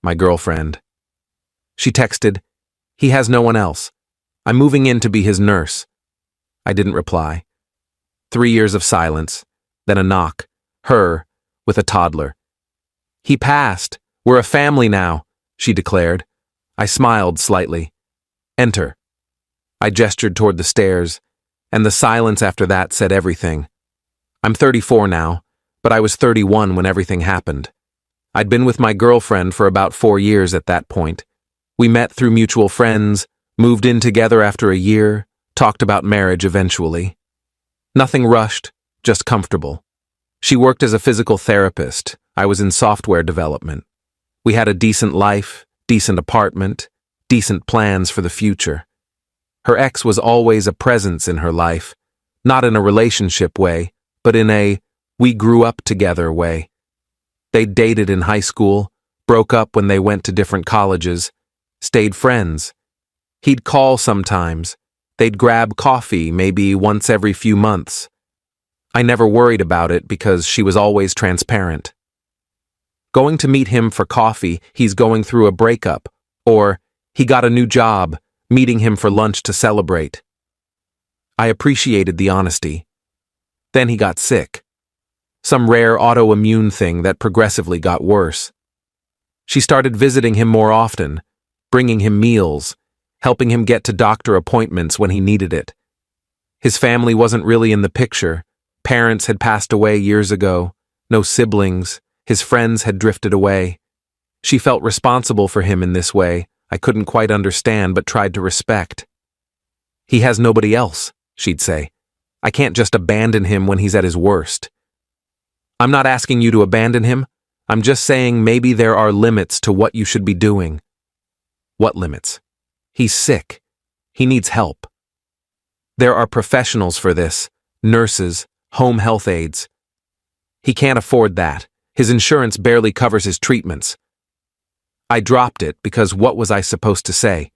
my girlfriend. She texted, "He has no one else. I'm moving in to be his nurse." I didn't reply. 3 years of silence, then a knock. Her, with a toddler. "He passed. We're a family now," she declared. I smiled slightly. "Enter." I gestured toward the stairs, and the silence after that said everything. I'm 34 now, but I was 31 when everything happened. I'd been with my girlfriend for about 4 years at that point. We met through mutual friends, moved in together after a year, talked about marriage eventually. Nothing rushed, just comfortable. She worked as a physical therapist. I was in software development. We had a decent life, decent apartment, decent plans for the future. Her ex was always a presence in her life, not in a relationship way, but in a we grew up together way. They dated in high school, broke up when they went to different colleges, stayed friends. He'd call sometimes. They'd grab coffee maybe once every few months. I never worried about it because she was always transparent. Going to meet him for coffee, he's going through a breakup, or he got a new job, meeting him for lunch to celebrate. I appreciated the honesty. Then he got sick. Some rare autoimmune thing that progressively got worse. She started visiting him more often, bringing him meals, helping him get to doctor appointments when he needed it. His family wasn't really in the picture. Parents had passed away years ago, no siblings, his friends had drifted away. She felt responsible for him in this way. I couldn't quite understand but tried to respect. "He has nobody else," she'd say. "I can't just abandon him when he's at his worst." "I'm not asking you to abandon him. I'm just saying maybe there are limits to what you should be doing." "What limits?" "He's sick. He needs help. There are professionals for this, nurses, home health aides. He can't afford that. His insurance barely covers his treatments." I dropped it because what was I supposed to say?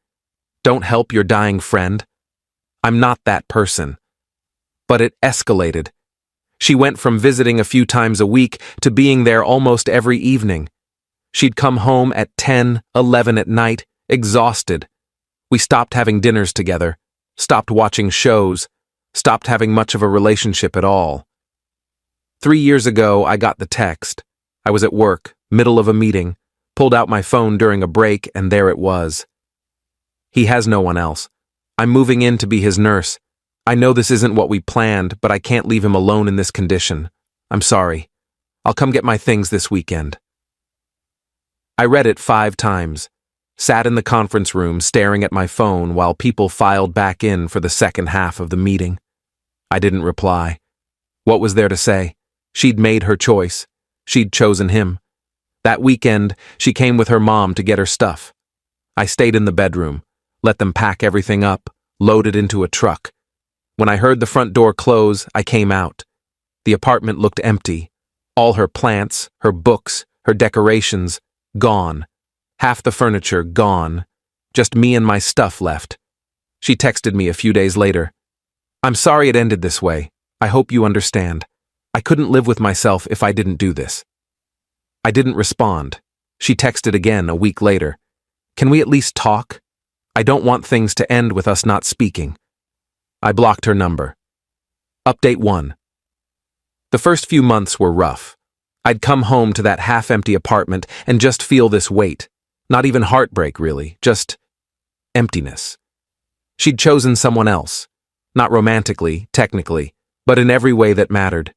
Don't help your dying friend? I'm not that person. But it escalated. She went from visiting a few times a week to being there almost every evening. She'd come home at 10, 11 at night, exhausted. We stopped having dinners together, stopped watching shows, stopped having much of a relationship at all. 3 years ago, I got the text. I was at work, middle of a meeting, pulled out my phone during a break, and there it was. "He has no one else. I'm moving in to be his nurse. I know this isn't what we planned, but I can't leave him alone in this condition. I'm sorry. I'll come get my things this weekend." I read it 5 times, sat in the conference room staring at my phone while people filed back in for the second half of the meeting. I didn't reply. What was there to say? She'd made her choice. She'd chosen him. That weekend, she came with her mom to get her stuff. I stayed in the bedroom, let them pack everything up, load it into a truck. When I heard the front door close, I came out. The apartment looked empty. All her plants, her books, her decorations, gone. Half the furniture gone. Just me and my stuff left. She texted me a few days later. "I'm sorry it ended this way. I hope you understand. I couldn't live with myself if I didn't do this." I didn't respond. She texted again a week later. "Can we at least talk? I don't want things to end with us not speaking." I blocked her number. Update 1. The first few months were rough. I'd come home to that half-empty apartment and just feel this weight. Not even heartbreak, really, just emptiness. She'd chosen someone else. Not romantically, technically, but in every way that mattered.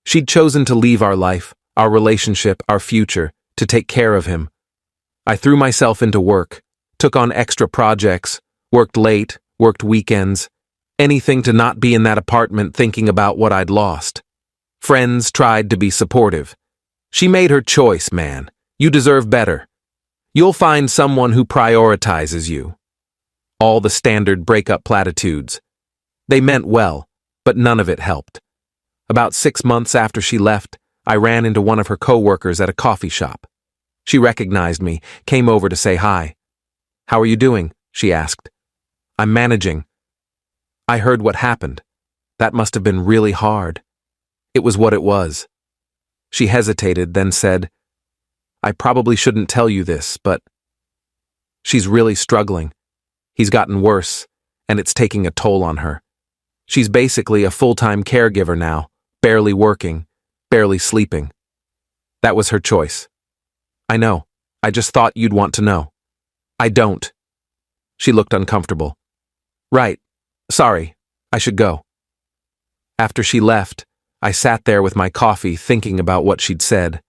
She'd chosen to leave our life, our relationship, our future, to take care of him. I threw myself into work, took on extra projects, worked late, worked weekends, anything to not be in that apartment thinking about what I'd lost. Friends tried to be supportive. "She made her choice, man. You deserve better. You'll find someone who prioritizes you." All the standard breakup platitudes. They meant well, but none of it helped. About 6 months after she left, I ran into one of her coworkers at a coffee shop. She recognized me, came over to say hi. "How are you doing?" she asked. "I'm managing." I heard what happened. That must have been really hard. It was what it was. She hesitated, then said, I probably shouldn't tell you this, but she's really struggling. He's gotten worse, and it's taking a toll on her. She's basically a full-time caregiver now, barely working, barely sleeping. That was her choice. I know. I just thought you'd want to know. I don't. She looked uncomfortable. Right. Sorry. I should go. After she left, I sat there with my coffee thinking about what she'd said.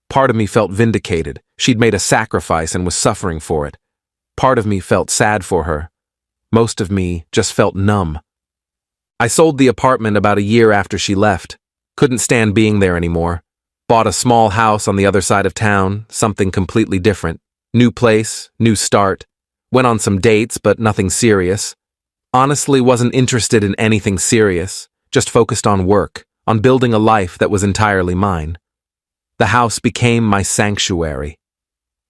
Part of me felt vindicated. She'd made a sacrifice and was suffering for it. Part of me felt sad for her. Most of me just felt numb. I sold the apartment about a year after she left. Couldn't stand being there anymore. Bought a small house on the other side of town, something completely different. New place, new start. Went on some dates, but nothing serious. Honestly, wasn't interested in anything serious. Just focused on work, on building a life that was entirely mine. The house became my sanctuary.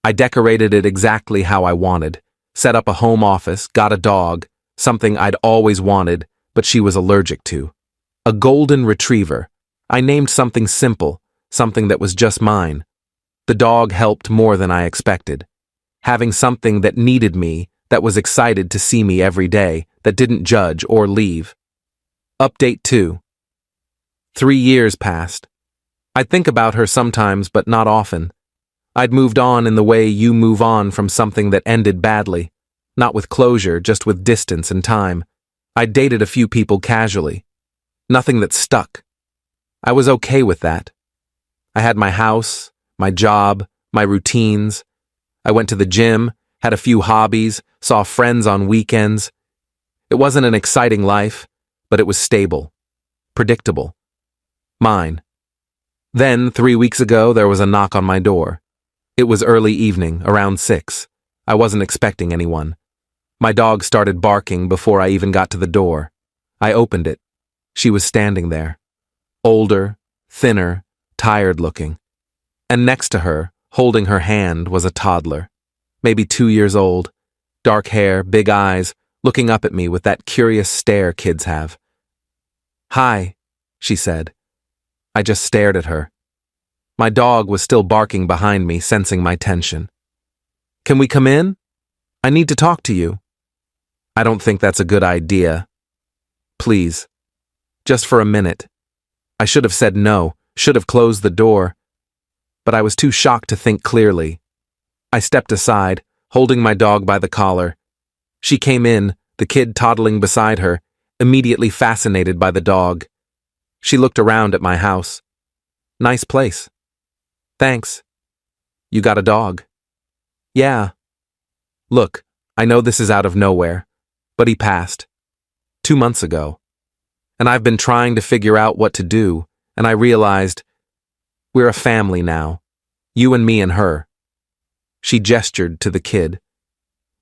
I decorated it exactly how I wanted. Set up a home office, got a dog, something I'd always wanted, but she was allergic to. A golden retriever. I named something simple, something that was just mine. The dog helped more than I expected. Having something that needed me, that was excited to see me every day, that didn't judge or leave. Update 2. 3 years passed. I'd think about her sometimes, but not often. I'd moved on in the way you move on from something that ended badly. Not with closure, just with distance and time. I'd dated a few people casually. Nothing that stuck. I was okay with that. I had my house, my job, my routines. I went to the gym, had a few hobbies, saw friends on weekends. It wasn't an exciting life, but it was stable, predictable. Mine. Then, 3 weeks ago, there was a knock on my door. It was early evening, around 6. I wasn't expecting anyone. My dog started barking before I even got to the door. I opened it. She was standing there. Older, thinner, tired-looking. And next to her, holding her hand, was a toddler. Maybe 2 years old. Dark hair, big eyes, looking up at me with that curious stare kids have. "Hi," she said. I just stared at her. My dog was still barking behind me, sensing my tension. "Can we come in? I need to talk to you." "I don't think that's a good idea. Please. Just for a minute." I should have said no, should have closed the door. But I was too shocked to think clearly. I stepped aside, holding my dog by the collar. She came in, the kid toddling beside her, immediately fascinated by the dog. She looked around at my house. "Nice place." "Thanks. You got a dog?" "Yeah." "Look, I know this is out of nowhere, but he passed. 2 months ago. And I've been trying to figure out what to do, and I realized we're a family now. You and me and her." She gestured to the kid.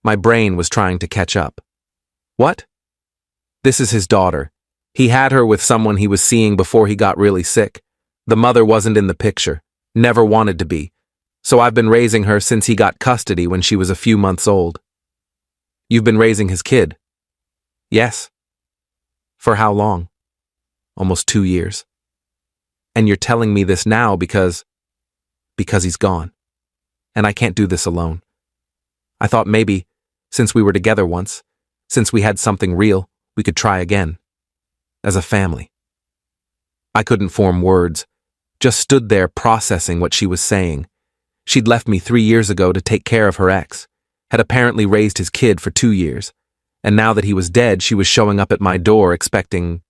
My brain was trying to catch up. "What?" "This is his daughter. He had her with someone he was seeing before he got really sick. The mother wasn't in the picture, never wanted to be, so I've been raising her since he got custody when she was a few months old." "You've been raising his kid?" "Yes." "For how long?" "Almost 2 years." "And you're telling me this now because he's gone. And I can't do this alone. I thought maybe, since we were together once, since we had something real, we could try again. As a family." I couldn't form words, just stood there processing what she was saying. She'd left me 3 years ago to take care of her ex, had apparently raised his kid for 2 years, and now that he was dead, she was showing up at my door expecting,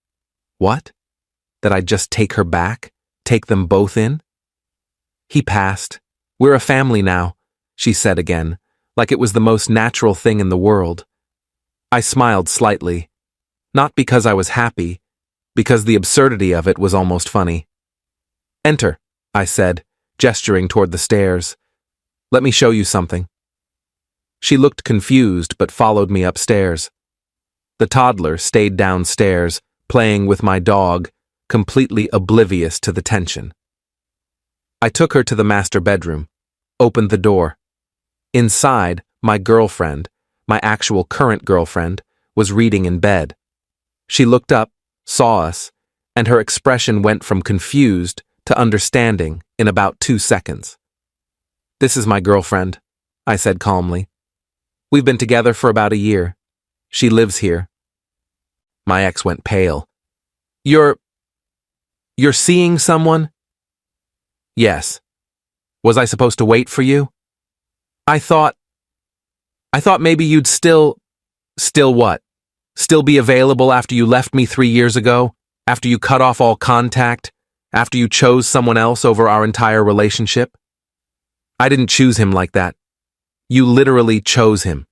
what? That I'd just take her back? Take them both in? "He passed. We're a family now," she said again, like it was the most natural thing in the world. I smiled slightly, not because I was happy, because the absurdity of it was almost funny. "Enter," I said, gesturing toward the stairs. "Let me show you something." She looked confused but followed me upstairs. The toddler stayed downstairs, playing with my dog, completely oblivious to the tension. I took her to the master bedroom, opened the door. Inside, my girlfriend, my actual current girlfriend, was reading in bed. She looked up, saw us, and her expression went from confused to understanding in about 2 seconds. This is my girlfriend, I said calmly. We've been together for about a year. She lives here. My ex went pale. You're seeing someone? Yes. Was I supposed to wait for you? I thought maybe you'd still what? Still be available after you left me 3 years ago? After you cut off all contact? After you chose someone else over our entire relationship? I didn't choose him like that. You literally chose him.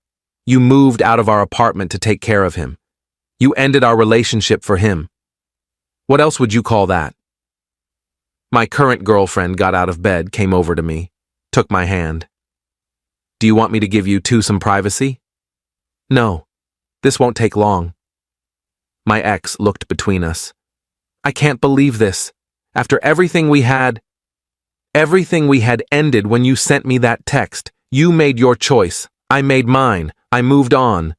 You moved out of our apartment to take care of him. You ended our relationship for him. What else would you call that? My current girlfriend got out of bed, came over to me, took my hand. Do you want me to give you two some privacy? No, this won't take long. My ex looked between us. I can't believe this. After everything we had ended when you sent me that text. You made your choice. I made mine. I moved on.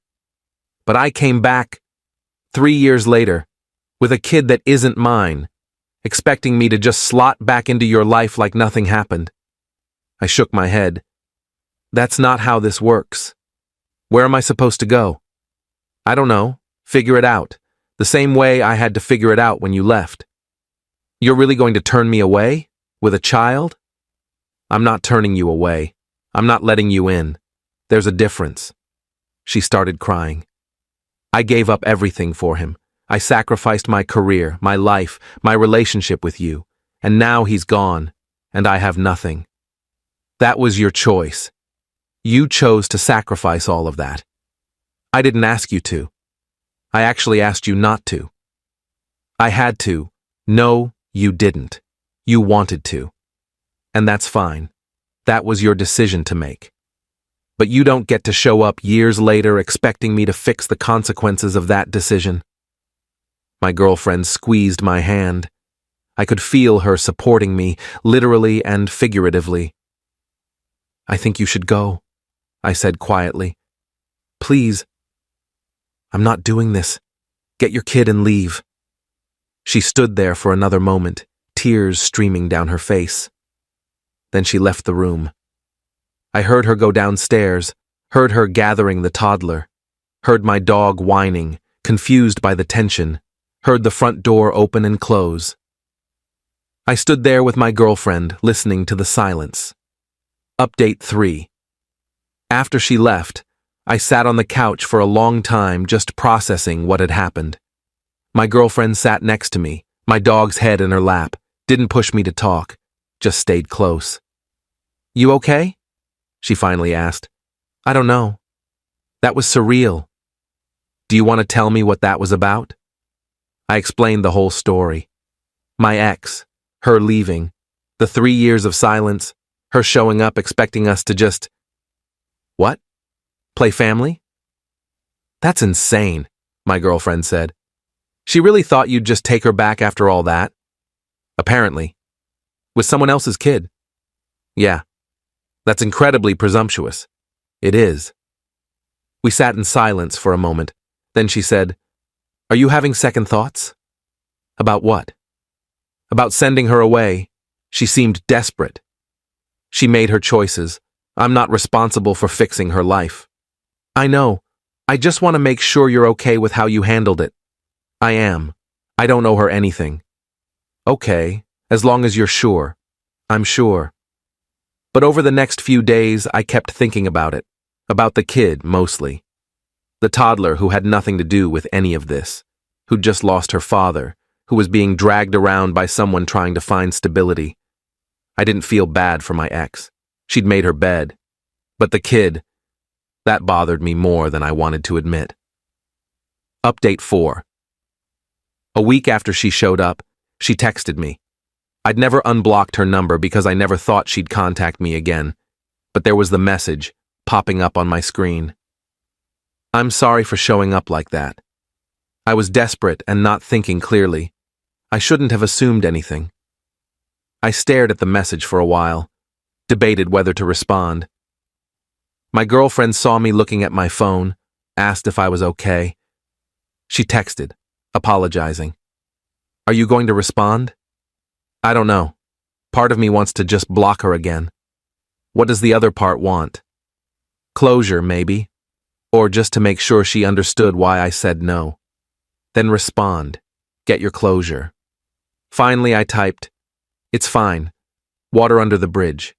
But I came back 3 years later with a kid that isn't mine, expecting me to just slot back into your life like nothing happened. I shook my head. That's not how this works. Where am I supposed to go? I don't know. Figure it out. The same way I had to figure it out when you left. You're really going to turn me away? With a child? I'm not turning you away. I'm not letting you in. There's a difference. She started crying. I gave up everything for him. I sacrificed my career, my life, my relationship with you. And now he's gone, and I have nothing. That was your choice. You chose to sacrifice all of that. I didn't ask you to. I actually asked you not to. I had to. No, you didn't. You wanted to. And that's fine. That was your decision to make. But you don't get to show up years later expecting me to fix the consequences of that decision. My girlfriend squeezed my hand. I could feel her supporting me, literally and figuratively. I think you should go, I said quietly. Please. I'm not doing this. Get your kid and leave. She stood there for another moment, tears streaming down her face. Then she left the room. I heard her go downstairs, heard her gathering the toddler, heard my dog whining, confused by the tension, heard the front door open and close. I stood there with my girlfriend, listening to the silence. Update 3. After she left, I sat on the couch for a long time just processing what had happened. My girlfriend sat next to me, my dog's head in her lap, didn't push me to talk, just stayed close. You okay? She finally asked. I don't know. That was surreal. Do you want to tell me what that was about? I explained the whole story. My ex, her leaving, the 3 years of silence, her showing up expecting us to just... What? Play family? That's insane, my girlfriend said. She really thought you'd just take her back after all that? Apparently. With someone else's kid. Yeah. That's incredibly presumptuous. It is. We sat in silence for a moment. Then she said, Are you having second thoughts? About what? About sending her away. She seemed desperate. She made her choices. I'm not responsible for fixing her life. I know. I just want to make sure you're okay with how you handled it. I am. I don't owe her anything. Okay, as long as you're sure. I'm sure. But over the next few days, I kept thinking about it. About the kid, mostly. The toddler who had nothing to do with any of this. Who'd just lost her father. Who was being dragged around by someone trying to find stability. I didn't feel bad for my ex. She'd made her bed. But the kid, that bothered me more than I wanted to admit. Update 4. A week after she showed up, she texted me. I'd never unblocked her number because I never thought she'd contact me again. But there was the message, popping up on my screen. I'm sorry for showing up like that. I was desperate and not thinking clearly. I shouldn't have assumed anything. I stared at the message for a while, debated whether to respond. My girlfriend saw me looking at my phone, asked if I was okay. She texted, apologizing. Are you going to respond? I don't know. Part of me wants to just block her again. What does the other part want? Closure, maybe. Or just to make sure she understood why I said no. Then respond. Get your closure. Finally, I typed, "It's fine. Water under the bridge.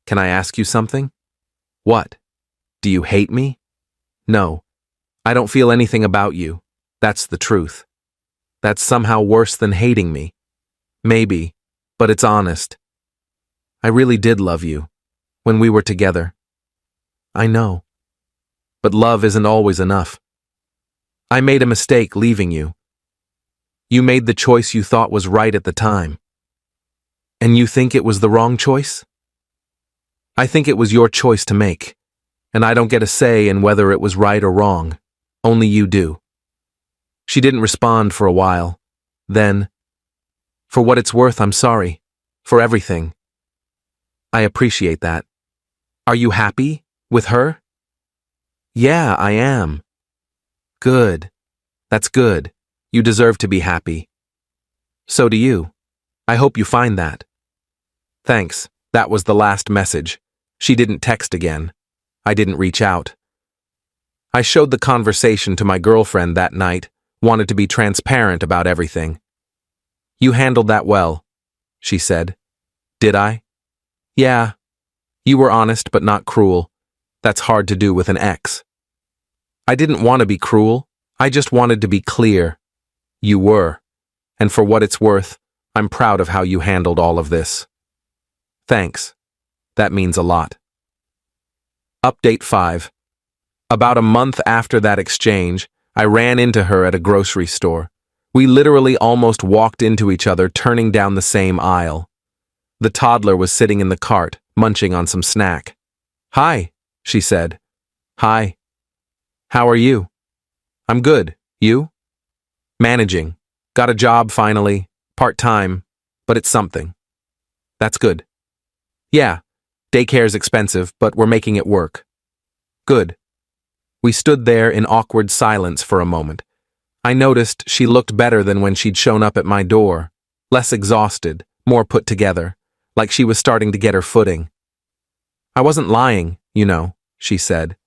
Can I ask you something?" "What? Do you hate me?" "No. I don't feel anything about you. That's the truth. That's somehow worse than hating me. Maybe, but it's honest. I really did love you. When we were together. I know. But love isn't always enough. I made a mistake leaving you. You made the choice you thought was right at the time. And you think it was the wrong choice? I think it was your choice to make, and I don't get a say in whether it was right or wrong. Only you do." She didn't respond for a while. Then, "For what it's worth, I'm sorry. For everything." "I appreciate that. Are you happy with her?" "Yeah, I am." "Good. That's good. You deserve to be happy." "So do you. I hope you find that." Thanks. That was the last message. She didn't text again. I didn't reach out. I showed the conversation to my girlfriend that night, wanted to be transparent about everything. "You handled that well," she said. "Did I?" "Yeah. You were honest but not cruel. That's hard to do with an ex." "I didn't want to be cruel. I just wanted to be clear. You were. And for what it's worth, I'm proud of how you handled all of this." "Thanks. That means a lot." Update 5. About a month after that exchange, I ran into her at a grocery store. We literally almost walked into each other, turning down the same aisle. The toddler was sitting in the cart, munching on some snack. "Hi," she said. "Hi. How are you?" "I'm good. You?" "Managing. Got a job finally. Part-time. But it's something." "That's good." "Yeah. Daycare's expensive, but we're making it work." "Good." We stood there in awkward silence for a moment. I noticed she looked better than when she'd shown up at my door. Less exhausted, more put together, like she was starting to get her footing. "I wasn't lying, you know," she said,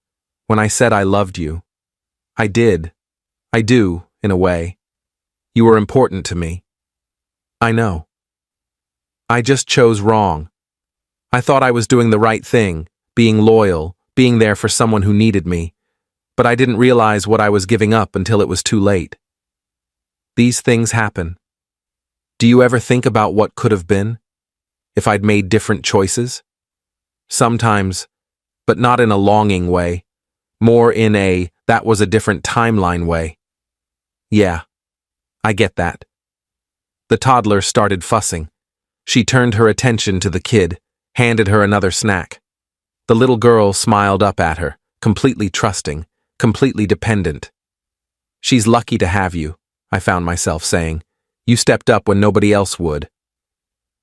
"when I said I loved you. I did. I do, in a way. You were important to me." "I know. I just chose wrong. I thought I was doing the right thing, being loyal, being there for someone who needed me. But I didn't realize what I was giving up until it was too late. These things happen. Do you ever think about what could have been? If I'd made different choices? Sometimes, but not in a longing way. More in a, that was a different timeline way. Yeah, I get that." The toddler started fussing. She turned her attention to the kid, handed her another snack. The little girl smiled up at her, completely trusting, completely dependent. "She's lucky to have you," I found myself saying. "You stepped up when nobody else would."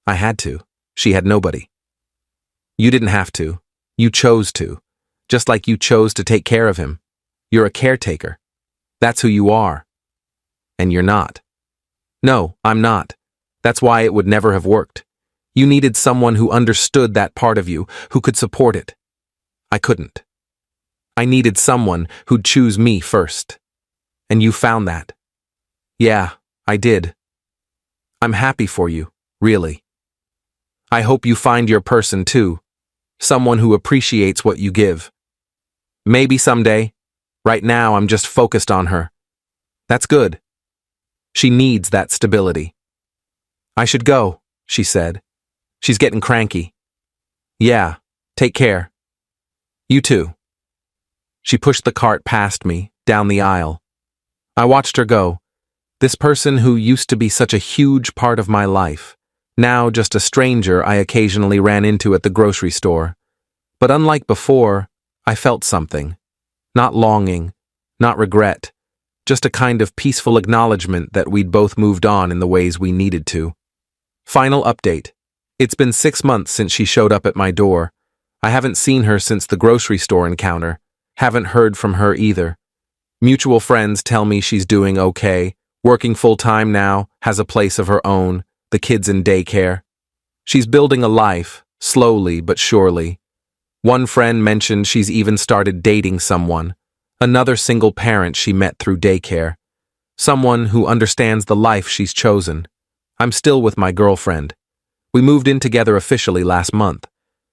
"I had to. She had nobody." "You didn't have to. You chose to. Just like you chose to take care of him. You're a caretaker. That's who you are. And you're not." "No, I'm not. That's why it would never have worked. You needed someone who understood that part of you, who could support it. I couldn't. I needed someone who'd choose me first. And you found that." "Yeah, I did. I'm happy for you, really. I hope you find your person too. Someone who appreciates what you give. Maybe someday. Right now, I'm just focused on her. That's good. She needs that stability." "I should go," she said. "She's getting cranky." "Yeah, take care." "You too." She pushed the cart past me, down the aisle. I watched her go. This person who used to be such a huge part of my life, now just a stranger I occasionally ran into at the grocery store. But unlike before, I felt something. Not longing, not regret, just a kind of peaceful acknowledgement that we'd both moved on in the ways we needed to. Final update. It's been 6 months since she showed up at my door. I haven't seen her since the grocery store encounter. Haven't heard from her either. Mutual friends tell me she's doing okay, working full-time now, has a place of her own, the kids in daycare. She's building a life, slowly but surely. One friend mentioned she's even started dating someone, another single parent she met through daycare, someone who understands the life she's chosen. I'm still with my girlfriend. We moved in together officially last month.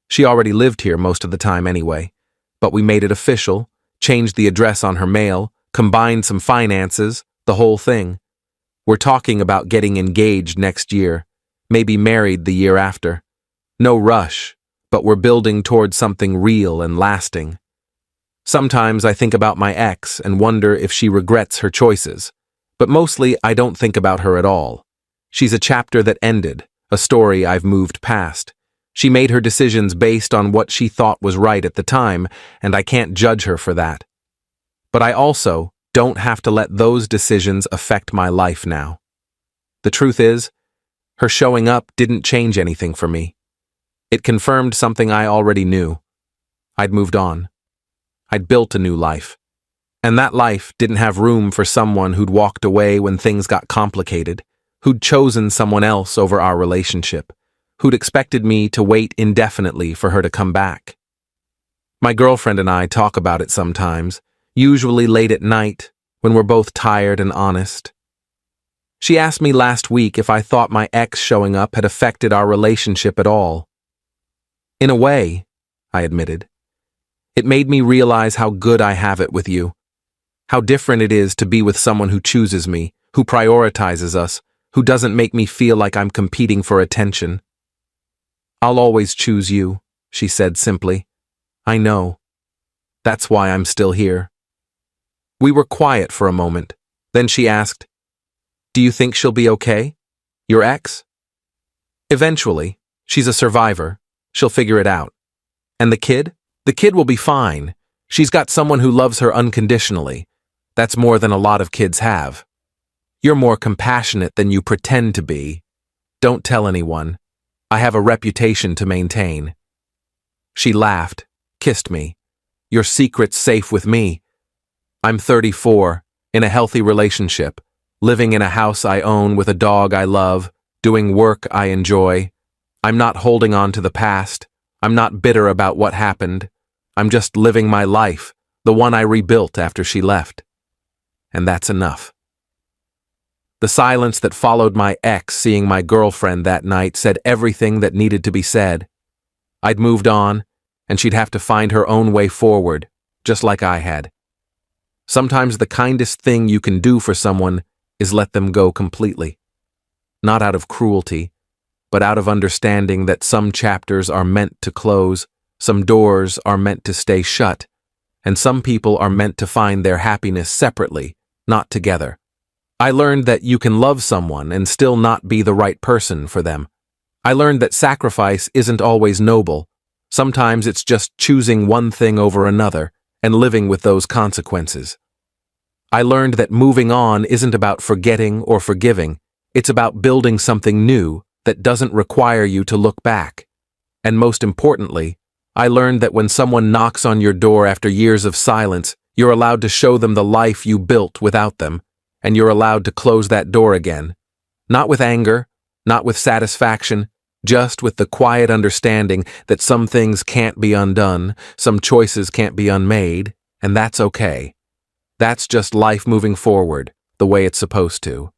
She already lived here most of the time anyway, but we made it official, changed the address on her mail, combined some finances, the whole thing. We're talking about getting engaged next year, maybe married the year after. No rush, but we're building towards something real and lasting. Sometimes I think about my ex and wonder if she regrets her choices, but mostly I don't think about her at all. She's a chapter that ended, a story I've moved past. She made her decisions based on what she thought was right at the time, and I can't judge her for that. But I also don't have to let those decisions affect my life now. The truth is, her showing up didn't change anything for me. It confirmed something I already knew. I'd moved on. I'd built a new life. And that life didn't have room for someone who'd walked away when things got complicated, who'd chosen someone else over our relationship, who'd expected me to wait indefinitely for her to come back. My girlfriend and I talk about it sometimes, usually late at night, when we're both tired and honest. She asked me last week if I thought my ex showing up had affected our relationship at all. In a way, I admitted. It made me realize how good I have it with you, how different it is to be with someone who chooses me, who prioritizes us, who doesn't make me feel like I'm competing for attention. I'll always choose you, she said simply. I know. That's why I'm still here. We were quiet for a moment. Then she asked, "Do you think she'll be okay? Your ex?" "Eventually. She's a survivor. She'll figure it out. And the kid? The kid will be fine. She's got someone who loves her unconditionally. That's more than a lot of kids have. You're more compassionate than you pretend to be. Don't tell anyone. I have a reputation to maintain." She laughed, kissed me. "Your secret's safe with me. I'm 34, in a healthy relationship, living in a house I own with a dog I love, doing work I enjoy. I'm not holding on to the past. I'm not bitter about what happened. I'm just living my life, the one I rebuilt after she left. And that's enough." The silence that followed my ex seeing my girlfriend that night said everything that needed to be said. I'd moved on, and she'd have to find her own way forward, just like I had. Sometimes the kindest thing you can do for someone is let them go completely. Not out of cruelty, but out of understanding that some chapters are meant to close, some doors are meant to stay shut, and some people are meant to find their happiness separately, not together. I learned that you can love someone and still not be the right person for them. I learned that sacrifice isn't always noble. Sometimes it's just choosing one thing over another and living with those consequences. I learned that moving on isn't about forgetting or forgiving. It's about building something new that doesn't require you to look back. And most importantly, I learned that when someone knocks on your door after years of silence, you're allowed to show them the life you built without them, and you're allowed to close that door again. Not with anger, not with satisfaction, just with the quiet understanding that some things can't be undone, some choices can't be unmade, and that's okay. That's just life moving forward, the way it's supposed to.